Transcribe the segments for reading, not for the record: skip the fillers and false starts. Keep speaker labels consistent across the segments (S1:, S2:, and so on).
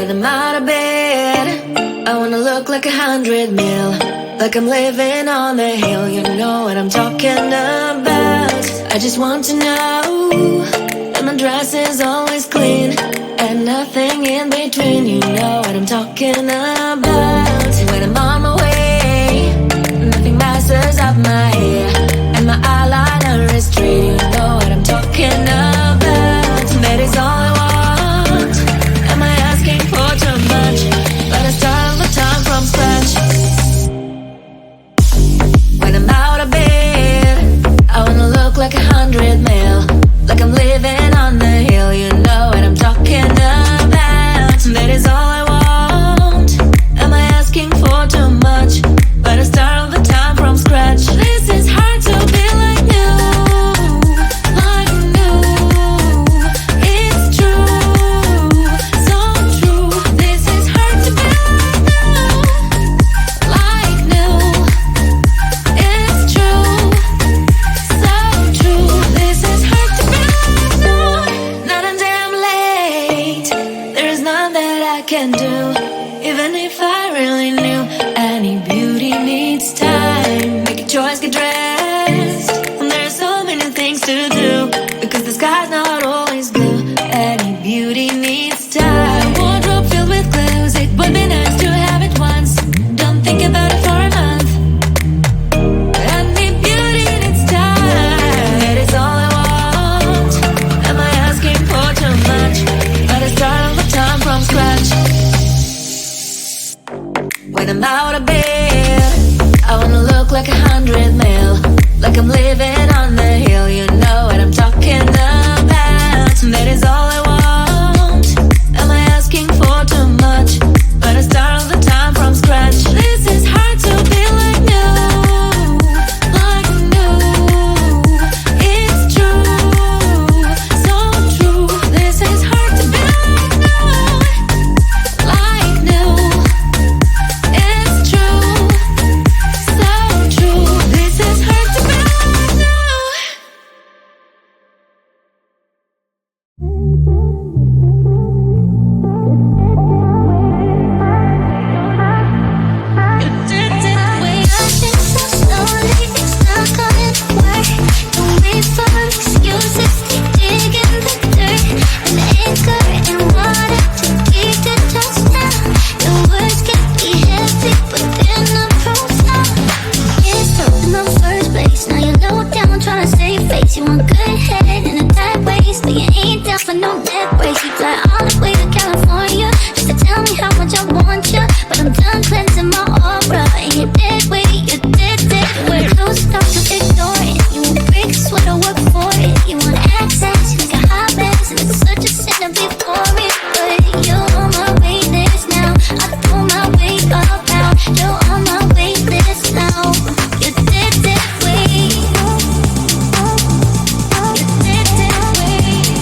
S1: When I'm out of bed, I wanna look like 100 mil, like I'm living on the hill. You know what I'm talking about. I just want to know that my dress is always clean and nothing in between. You know what I'm talking about. When I'm on my way, nothing messes up my hair, and my eyeliner is straight. You know what I'm talking about. That is all I want. Am I asking for too much? But I start all the time from scratch. When I'm out of bed, I wanna look like 100 mil, like I'm living on the hill. You know what I'm talking about. That is all I want. Am I asking for too much? But I start all the time from scratch. This is hard to be like new, like new. It's true, so true. This is hard to be like new, it's true, so true. This is hard to be like new. Not until I'm late, there is none that I can do. Even if I really knew, any beauty needs time. Make a choice, get dressed, and there are so many things to do, because the sky's not always blue. Any beauty needs time. Wardrobe filled with clues, it would be nice to have it once. Don't think about it for a month. Any beauty needs time. That is all I want. Am I asking for too much? But I start all the time from scratch. When I'm out of bed, I wanna look like 100 mil, like I'm living on the hill. You know what I'm talking about. That is all I want. Am I asking for too much? But I start all the time from scratch. This is hard to be like new, like new. It's true, so true. This is hard to be like new, like new. It's true, so true. This is hard to be like new. You did it way.
S2: Rushing so slowly, it's not gonna work. Don't wait for excuses, keep digging the dirt. An anchor in water to keep the touchdown. Your words can be heavy, but they're not profound. It's dope in the first place. Now you're low down, trying to save face. You want good head in a tight waist, but you ain't down for no neck brace. You fly all the way to California just to tell me how much I want you, but I'm done cleansing my aura. And you did wait, you did it. We're close enough to ignore it. You want break sweat or work for it. You want access, you like a hot mess, and it's such a sin to be for it. But you're on my wait list now. I throw my weight up out. You're on my wait list now. You did it wait. You did it wait.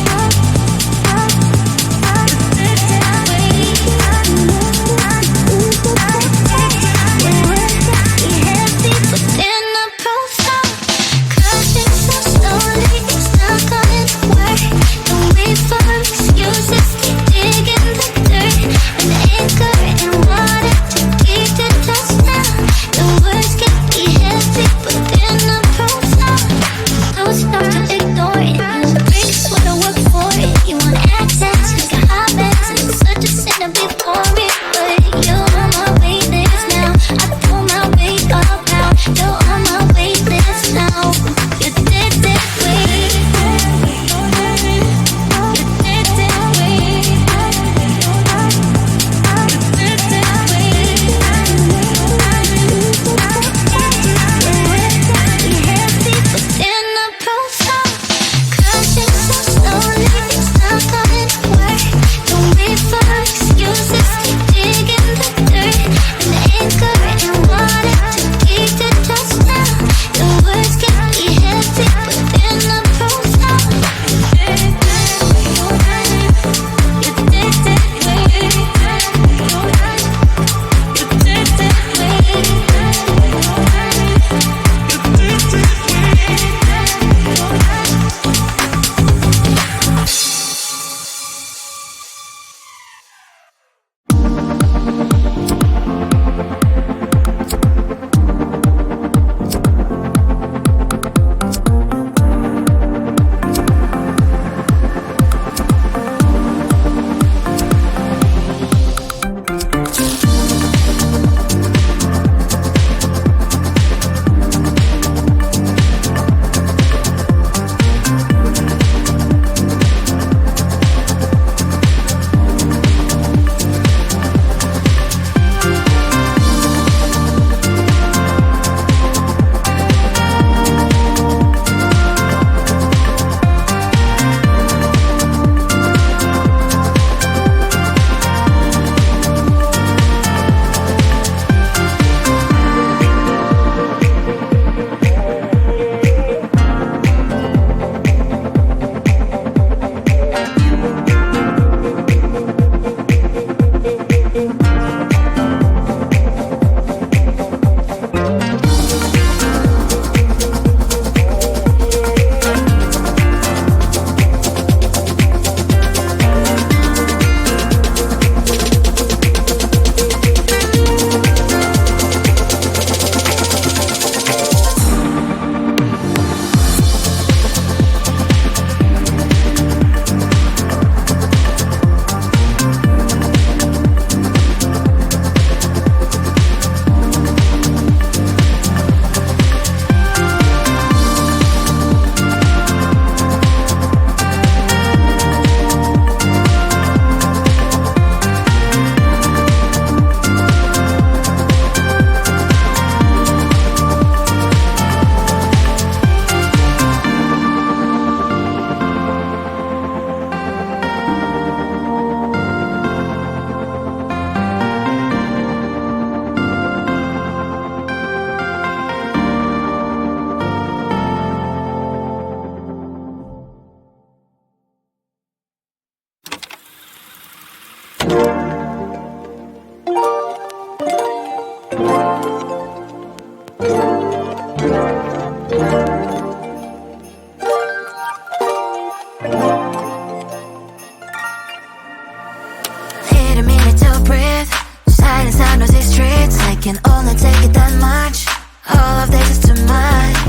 S1: can only take it that much. All of this is too much.